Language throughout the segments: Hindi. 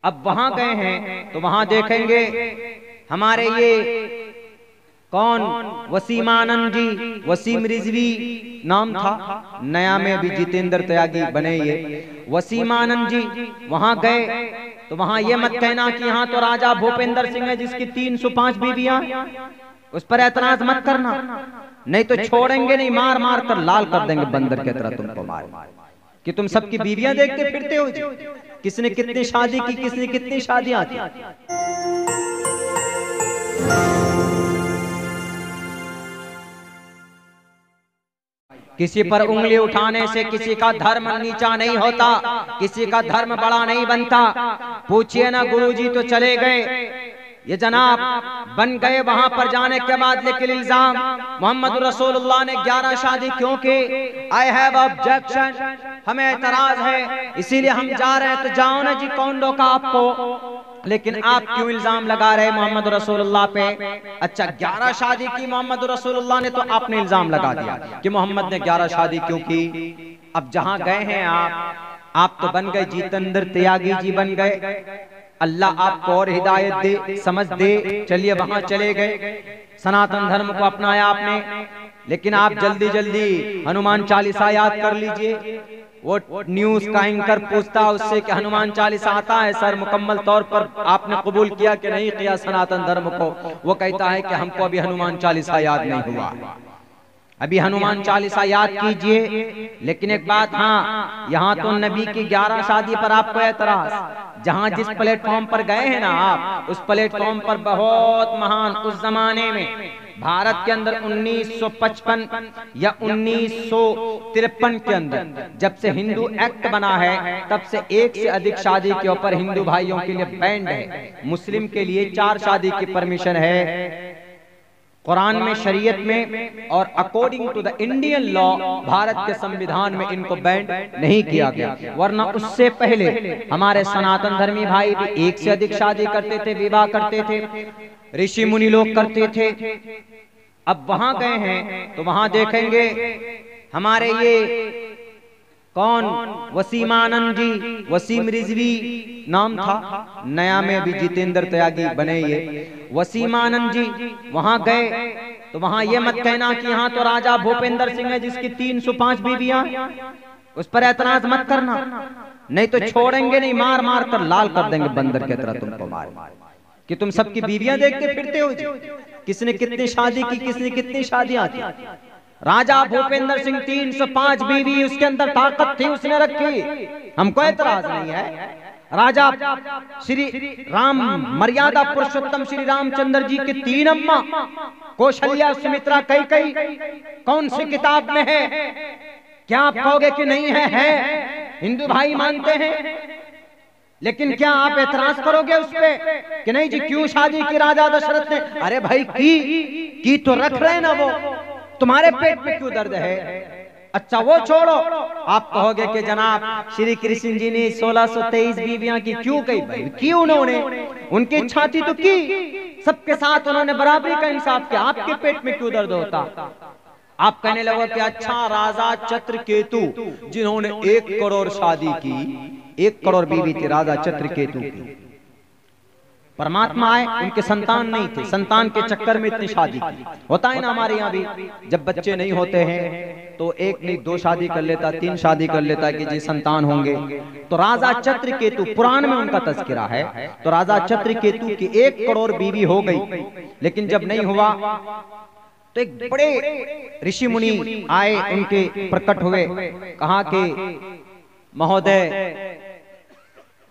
अब वहां गए हैं तो वहां देखेंगे हमारे ये कौन वसीमानंद जी, वसीम रिजवी नाम था, नया में भी जितेंद्र त्यागी बने ये वसीमानंद जी। वहां गए तो वहां ये मत कहना कि यहाँ तो राजा भूपेंद्र सिंह है जिसकी 305 बीवियां, उस पर एतराज मत करना, नहीं तो छोड़ेंगे नहीं, मार मार कर लाल कर देंगे बंदर की तरह तुमको मार कि तुम सबकी बीवियां देखते फिरते हो जी। किसने कितनी शादी की, किसने कितनी शादियां की। किसी पर उंगली उठाने से किसी का धर्म नीचा नहीं होता, किसी का धर्म बड़ा नहीं बनता। पूछिए ना गुरुजी तो चले गए, ये जनाब बन गए वहां पर जाने के बाद, लेकिन इल्जाम मोहम्मद रसूलुल्लाह ने 11 शादी क्यों की? आई हैव ऑब्जेक्शन, हमें एतराज है, इसीलिए हम जा रहे हैं। तो जाओ ना जी, कौन रोका आपको? लेकिन आप क्यों इल्जाम लगा रहे मोहम्मद रसूलुल्लाह पे? अच्छा 11 शादी की मोहम्मद रसूलुल्लाह ने, तो आपने इल्जाम लगा दिया कि मोहम्मद ने 11 शादी क्यों की। अब जहां गए हैं आप तो बन गए जितेंद्र त्यागी जी बन गए। अल्लाह आपको और हिदायत दे, समझ दे। चलिए वहां चले गए, सनातन धर्म को अपनाया आपने, लेकिन आप जल्दी जल्दी हनुमान चालीसा याद कर लीजिए। वो न्यूज का एंकर पूछता उससे कि हनुमान चालीसा आता है सर? मुकम्मल तौर पर आपने कबूल किया कि नहीं किया सनातन धर्म को? वो कहता है कि हमको अभी हनुमान चालीसा याद नहीं हुआ, अभी हनुमान चालीसा याद कीजिए। लेकिन एक बात, हाँ, यहाँ तो नबी की 11 शादी पर आपको एतराज। जहाँ जिस प्लेटफॉर्म पर गए हैं ना आप, उस प्लेटफॉर्म पर बहुत महान, उस जमाने में भारत के अंदर 1955 या 1953 के अंदर जब से हिंदू एक्ट बना है, तब से एक से अधिक शादी के ऊपर हिंदू भाइयों के लिए बैंड है। मुस्लिम के लिए 4 शादी की परमिशन है कुरान में, शरीयत में, और according to the Indian law Bharat के संविधान में इनको बैंड नहीं किया गया। वरना उससे पहले हमारे सनातन धर्मी भाई भी एक से अधिक शादी करते थे, विवाह करते थे, ऋषि मुनि लोग करते थे। अब वहां गए हैं तो वहां देखेंगे हमारे ये कौन वसीमानंद जी, वसीम रिजवी नाम था, नया में भी जितेंद्र त्यागी बने ये वसीमानंद जी। वहां गए तो वहां ये मत कहना कि यहाँ तो राजा भूपेंद्र सिंह है जिसकी 305 बीवियां, उस पर एतराज मत करना, नहीं तो छोड़ेंगे नहीं, मार मार कर लाल कर देंगे बंदर की तरह तुमको मार कि तुम सबकी बीवियां देखते फिरते हो जी। किसने कितनी शादी की, किसने कितनी शादियां की। राजा भूपेंद्र सिंह 305 बीवी, उसके अंदर ताकत थी, उसने रखी, हमको एतराज नहीं है। राजा श्री राम मर्यादा पुरुषोत्तम श्री रामचंद्र जी की 3 अम्मा, कौशल्या, सुमित्रा, कैकेयी, कौन सी किताब में है? क्या आप कहोगे कि नहीं है? हिंदू भाई मानते हैं, लेकिन क्या आप एतराज करोगे उस पे कि नहीं जी क्यों शादी की राजा दशरथ ने? अरे भाई की तो रख रहे ना, वो तुम्हारे पेट में क्यों दर्द है? अच्छा वो छोड़ो, आप कहोगे कि जनाब श्री कृष्ण जी ने 1623 बीवियां की क्यों कही? भाई की उन्होंने, उनकी इच्छा थी तो की, सबके साथ उन्होंने बराबरी का इंसाफ किया, आपके पेट में क्यों दर्द होता? आप कहने लगे कि अच्छा राजा चित्रकेतु जिन्होंने 1 करोड़ शादी की, 1 करोड़ बीवी थी राजा चित्रकेतु की, परमात्मा आए, उनके संतान नहीं थे, संतान के चक्कर में इतनी शादी की। होता है ना हमारे यहाँ भी, जब बच्चे नहीं होते हैं तो 1 नहीं 2 शादी कर लेता, 3 शादी कर लेता कि जी संतान होंगे। तो राजा चित्रकेतु, पुराण में उनका तस्करा है, तो राजा चित्रकेतु की 1 करोड़ बीवी हो गई। लेकिन जब नहीं हुआ तो एक बड़े ऋषि मुनि आए, उनके प्रकट हुए, कहा कि महोदय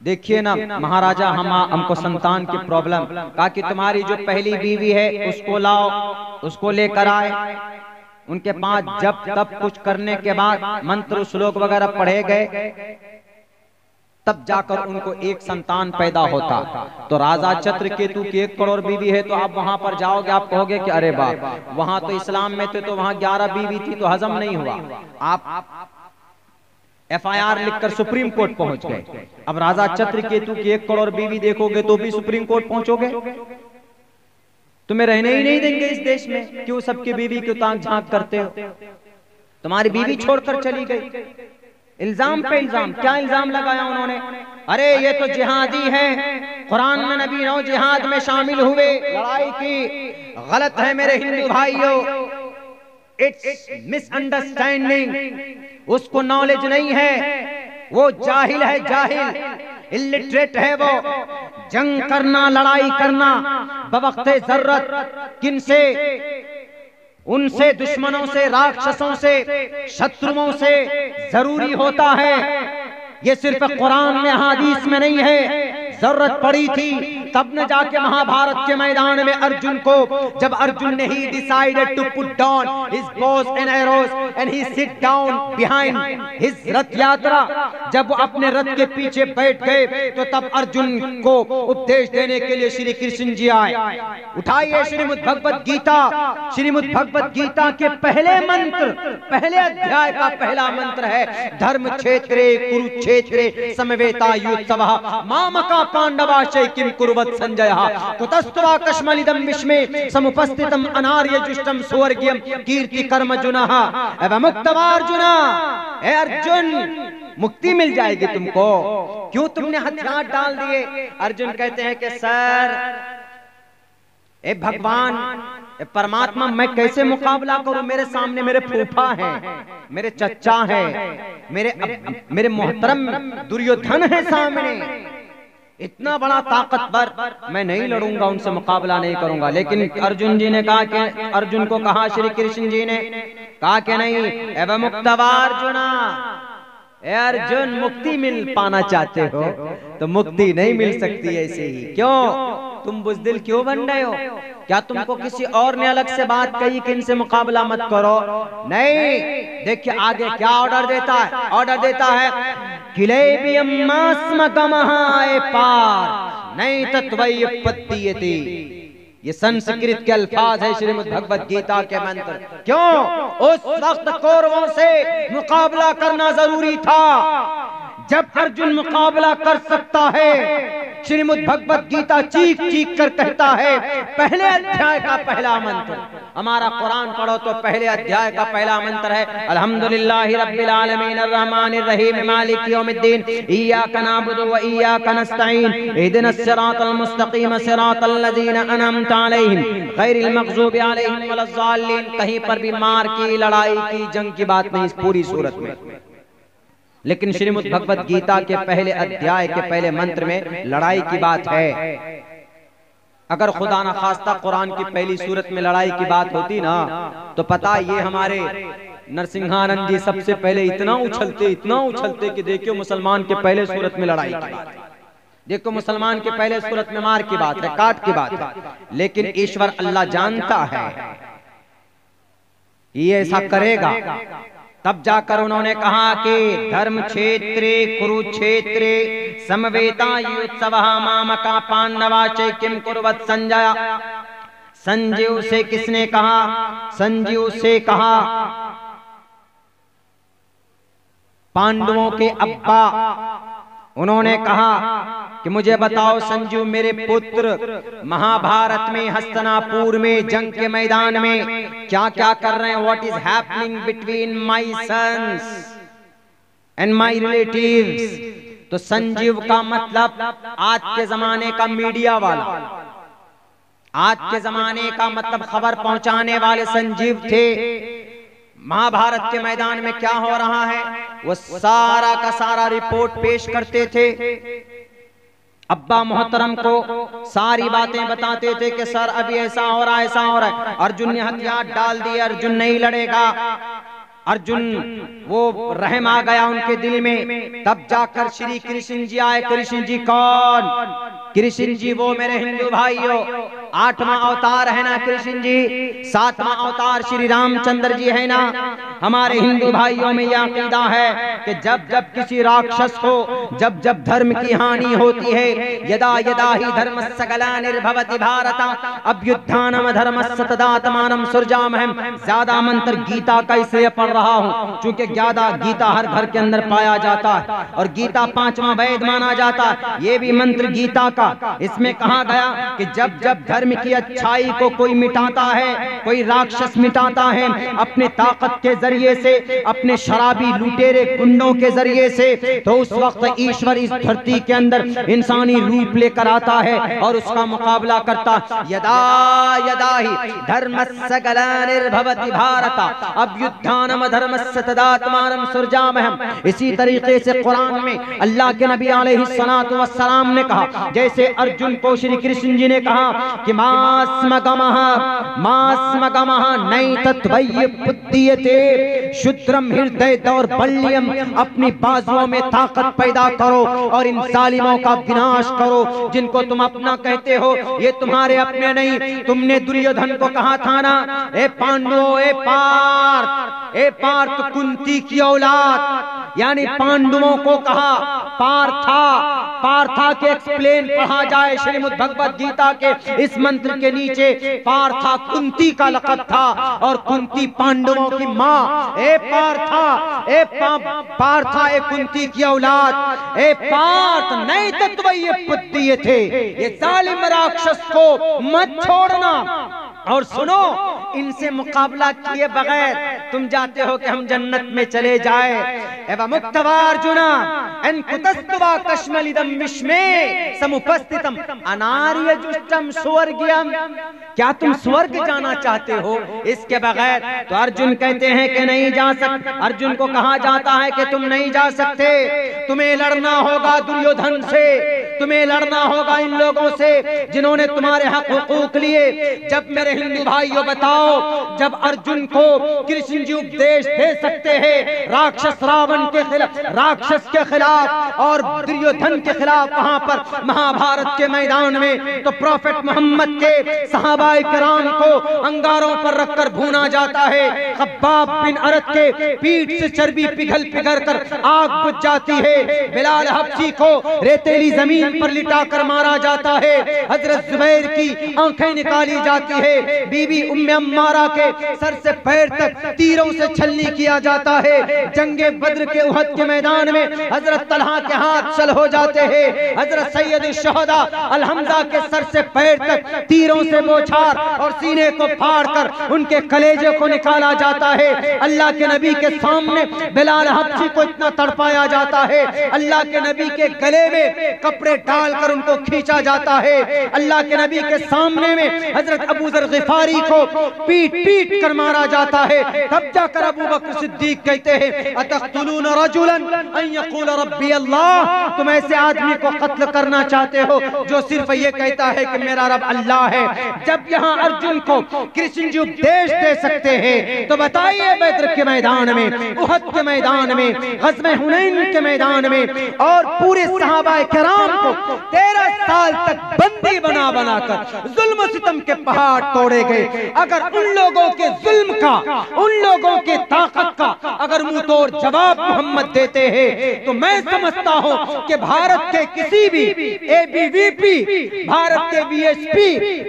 देखिए ना महाराजा, हमको संतान की प्रॉब्लम, कहा कि तुम्हारी जो पहली बीवी है उसको लाओ, उसको लेकर आए। उनके पास जब तब कुछ करने के बाद मंत्र श्लोक वगैरह पढ़े गए, तब जाकर उनको एक संतान पैदा होता। तो राजा चित्रकेतु की 1 करोड़ बीवी है, तो आप वहां पर जाओगे, आप कहोगे कि अरे बाप, वहां तो इस्लाम में थे तो वहां 11 बीवी थी तो हजम नहीं हुआ। आप FIR लिखकर सुप्रीम कोर्ट पहुंच गए। अब राजा चित्रकेतु की 1 करोड़ बीवी देखोगे तो भी सुप्रीम कोर्ट पहुंचोगे, तुम्हें रहने ही नहीं देंगे इस देश में। क्यों सबकी बीवी क्यों ताक झांक करते हो? तुम्हारी बीवी छोड़कर चली गई, इल्जाम पे इल्जाम। क्या इल्जाम लगाया उन्होंने? अरे ये तो जिहादी है, कुरान में नबी नौ जिहाद में शामिल हुए, लड़ाई की। गलत है मेरे हिंदू भाइयों, इट्स मिसअंडरस्टैंडिंग। उसको नॉलेज नहीं है, वो जाहिल है, जाहिल, इलिटरेट है वो। जंग करना, लड़ाई करना बवक्ते जरूरत किनसे? उनसे, दुश्मनों से, राक्षसों से, शत्रुओं से जरूरी होता है। ये सिर्फ कुरान में, हदीस में नहीं है। जरूरत पड़ी थी तब न जाके महाभारत के मैदान में अर्जुन को, जब अर्जुन ने he decided to put down his bows and arrows and he sit down behind his rath yatra, जब वो अपने रथ के पीछे बैठ गए तो तब अर्जुन को उपदेश देने के लिए श्री कृष्ण जी आए। उठाइए श्रीमद् भगवत गीता। श्रीमद् भगवत गीता के पहले मंत्र, पहले अध्याय का पहला मंत्र है धर्म क्षेत्रे कुरुक्षेत्रे समवेता युत्सवः मामका पांडवाश्चै किम कुर्वत् संजयः कुतस्त्वा कश्मलिदं विश्वे समुपस्थितम् अनार्य जुष्टं स्वर्गीयं कीर्ति कर्मजुनः एवं मुक्तवार्जुन। हे अर्जुन, मुक्ति मिल जाएगी तुमको, क्यों तुमने हथियार डाल दिए? अर्जुन कहते हैं कि सर, ए भगवान, ए परमात्मा, मैं कैसे मुकाबला करूं? मेरे सामने मेरे फूफा हैं, मेरे चच्चा हैं, मेरे मोहतरम दुर्योधन है सामने, इतना बड़ा ताकतवर, मैं नहीं लड़ूंगा, उनसे मुकाबला नहीं करूंगा। लेकिन अर्जुन जी ने कहा कि, अर्जुन को कहा श्री कृष्ण जी ने कहा कि नहीं, एवं मुक्तवार्जुना, अर्जुन मुक्ति मिल पाना चाहते हो तो मुक्ति नहीं मिल सकती ऐसे ही। क्यों तुम बुज़दिल क्यों बन रहे हो? क्या तुमको किसी और ने अलग से बात कही कि इनसे मुकाबला मत करो? नहीं, देखिए आगे क्या ऑर्डर देता है। ऑर्डर देता है पार नहीं तत्वय्युपत्तियते। ये संस्कृत के अल्फाज है श्रीमद् भगवत गीता के मंत्र। क्यों? उस वक्त कौरवों से मुकाबला करना जरूरी था जब अर्जुन मुकाबला कर सकता है। श्रीमद् भगवत गीता चीख चीख कर कहता है पहले अध्याय का पहला मंत्र। हमारा कुरान पढ़ो तो पहले अध्याय का पहला मंत्र है अल्हम्दुलिल्लाहि रब्बिल आलमीन अर्रहमानिर रहीम मालिक यौमिद्दीन इय्याका नअबुदु व इय्याका नस्तईन इहदिनस सिरातल मुस्तकीम सिरातल लज़ीना अनअमता अलैहिम गैरिल मग़ज़ूबि अलैहिम वलज़्ज़ालिन। कहीं पर भी मार की, लड़ाई की, जंग की बात नहीं इस पूरी सूरत में। लेकिन श्रीमद् भगवत गीता के पहले अध्याय के पहले मंत्र में लड़ाई की बात है। अगर खुदा ना खास्ता कुरान की पहली सूरत में लड़ाई की बात होती ना तो पता ये हमारे नरसिंहानंद जी सबसे पहले इतना उछलते कि देखियो मुसलमान के पहले सूरत में लड़ाई की बात है, देखो मुसलमान के पहले सूरत में मार की बात है, काट की बात है। लेकिन ईश्वर अल्लाह जानता है ये ऐसा करेगा, तब जाकर उन्होंने कहा कि धर्म क्षेत्रे कुरुक्षेत्रे समवेता युत्सवः मामका पांडवाश्चै किम कुर्वत् संजय। संजीव से किसने कहा? संजीव से कहा पांडवों के अब्बा। उन्होंने कहा कि मुझे बताओ संजीव मेरे पुत्र महाभारत में, हस्तिनापुर में, जंग के मैदान में क्या क्या कर रहे हैं? What is happening between my sons and my relatives. तो संजीव का मतलब आज के जमाने का मीडिया वाला, आज के जमाने का मतलब खबर पहुंचाने वाले संजीव थे। महाभारत के मैदान में क्या हो रहा है वो सारा का सारा रिपोर्ट पेश करते थे। अब्बा मोहतरम को सारी बातें बताते थे कि सर अभी ऐसा हो रहा है, ऐसा हो रहा है। अर्जुन ने हथियार डाल दिए, अर्जुन नहीं लड़ेगा। अर्जुन वो रहम आ गया उनके दिल में। तब जाकर श्री कृष्ण जी आए। कृष्ण जी कौन? कृष्ण जी वो मेरे हिंदू भाइयों 8वां अवतार है ना कृष्ण जी, 7वां अवतार श्री रामचंद्र जी है ना। हमारे हिंदू भाइयों में यह अकीदा है कि जब जब किसी राक्षस को, जब जब धर्म की हानि होती है, यदा यदा ही धर्मस्य ग्लानिर्भवति भारत अभ्युत्थानम धर्मस्य तदात्मानं सृजामहम्। ज्यादा मंत्र गीता का इसलिए पढ़ रहा हूँ क्योंकि ज्यादा गीता हर घर के अंदर पाया जाता है और गीता 5वां वेद माना जाता है। ये भी मंत्र गीता का। इसमें कहा गया कि जब जब धर्म धर्म की अच्छाई को कोई मिटाता है, कोई राक्षस मिटाता है अपने ताकत के जरिए से, अपने शराबी लुटेरे गुंडों के जरिए से, तो उस वक्त ईश्वर इस धरती के अंदर इंसानी रूप लेकर आता है और उसका मुकाबला करता। यदा यदा ही धर्मस्य ग्लानिर्भवति भारत अभ्युत्थानम धर्मस्य तदात्मानं सृजामहम्। इसी तरीके से कुरान में अल्लाह के नबी अलैहिस्सलातु वस्सलाम ने कहा, जैसे अर्जुन को श्री कृष्ण जी ने कहा कि मास्मगमः नैतत्वय्य बुद्धीयते शुद्रम हृदय दौर्बल्यम। अपनी बाजुओं में ताकत पैदा करो और इन जालिमों का विनाश करो जिनको तुम अपना कहते हो, ये तुम्हारे अपने नहीं। तुमने दुर्योधन को कहा था ना, ए पांडवों, ए पार्थ कुंती की औलाद, यानी पांडवों को कहा पार्था के एक्सप्लेन पढ़ा जाए श्रीमद् भगवद गीता के इस मंत्र के नीचे। पार्था कुंती का लक़ब था और कुंती पांडवों की माँ। ए पार्था ए कुंती की औलाद, ए पार्थ नए तत्व ये बुद्धि थे, ये जालिम राक्षस को मत छोड़ना। और सुनो, इनसे मुकाबला किए बगैर तुम जाते हो कि हम जन्नत में चले जाए। एवं मुक्तवार्जुना एनकुतस्तवा कश्मलिदम विश्मे समुपस्थितम अनार्यजुष्टम स्वर्गीयम। क्या तुम स्वर्ग जाना चाहते हो इसके बगैर? तो अर्जुन कहते हैं कि नहीं जा सकते। अर्जुन को कहा जाता है कि तुम नहीं जा सकते, तुम्हें लड़ना होगा दुर्योधन से, तुम्हें लड़ना होगा इन लोगों से जिन्होंने तुम्हारे हक हुकूक लिए। जब मेरे हिंदू भाइयों बताओ, जब अर्जुन को कृष्ण जी उपदेश दे सकते हैं राक्षस रावण के खिलाफ, राक्षस के खिलाफ और दुर्योधन के खिलाफ वहां पर महाभारत के मैदान में, तो प्रॉफेट मोहम्मद के सहाबाए किराम को अंगारों पर रखकर भूना जाता है। खब्बाब बिन अरत के पीठ से चर्बी पिघल कर आग बुझ जाती है। बिलाल हबशी को रेतीली जमीन पर लिटाकर मारा जाता है। हजरत जुबैर की आंखें निकाली जाती है। बीबी उम्मे अम्मारा के सर से पैर तक तीरों से छलनी किया जाता है। जंगे बद्र के उहद के मैदान में हजरत तलहा के हाथ चल हो जाते हैं। हजरत सैयद शुहदा अल हमजा के सर से पैर तक तीरों से बौछार और सीने को फाड़कर उनके कलेजे को निकाला जाता है। अल्लाह के नबी के सामने बिलाल हबशी को इतना तड़पाया जाता है, अल्लाह के नबी के गले में कपड़े डालकर उनको खींचा जाता है। अल्लाह के नबी के सामने में हजरत अबू जर गिफारी को पीट कर मारा जाता है। तब जाकर अबू बकर सिद्दीक कहते हैं, अतक़्तुलून रजुलन अन यक़ूल रब्बी अल्लाह। तुम ऐसे आदमी को कत्ल करना चाहते हो जो सिर्फ ये कहता है कि मेरा रब अल्लाह है। जब यहाँ अर्जुन को कृष्ण जी उपदेश दे सकते हैं, तो बताइए बद्र के मैदान में, उहद के मैदान में, ग़ज़वे हुनैन के मैदान में और पूरे सहाबाए किराम को 13 साल तक बंदी बना कर जुल्म सितम के पहाड़ तोड़े गए। अगर उन लोगों के जुल्म का, उन लोगों के ताकत का अगर मुंह तोड़ जवाब मोहम्मद देते हैं, तो मैं समझता हूँ कि भारत के किसी भी ABVP, भारत के VSP,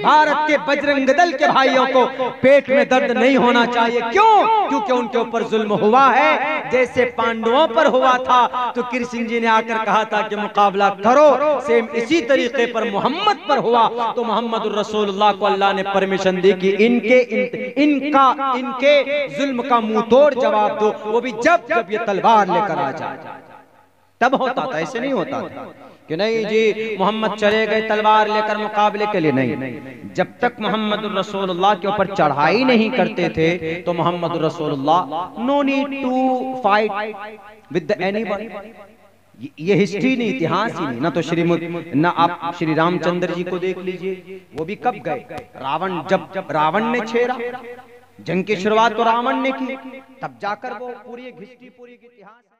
भारत के बजरंग दल के भाइयों को पेट में दर्द नहीं होना चाहिए। क्यों? क्योंकि उनके ऊपर जुल्म हुआ है जैसे पांडवों पर हुआ था। तो कृष्ण जी ने आकर कहा था कि मुकाबला करो, सेम इसी तरीके पर मोहम्मद पर हुआ। तो मोहम्मद रसूलुल्लाह को अल्लाह ने परमिशन दी कि इनके जुल्म का मुंह तोड़ जवाब दो, वो भी जब ये तलवार लेकर आ जाए। तब होता था, ऐसे नहीं होता था कि नहीं जी मोहम्मद चले गए तलवार लेकर मुकाबले के लिए। नहीं, जब तक मोहम्मद रसूलुल्लाह के ऊपर चढ़ाई नहीं करते थे तो Mohammad Rasulullah no need to fight with anyone. ये हिस्ट्री नहीं, इतिहास ही नहीं। ना तो ना आप श्री रामचंद्र जी को देख लीजिए, वो भी कब गए? रावण, जब रावण ने छेड़ा, जंग की शुरुआत तो रावण ने की, तब जाकर वो पूरी हिस्ट्री, पूरी इतिहास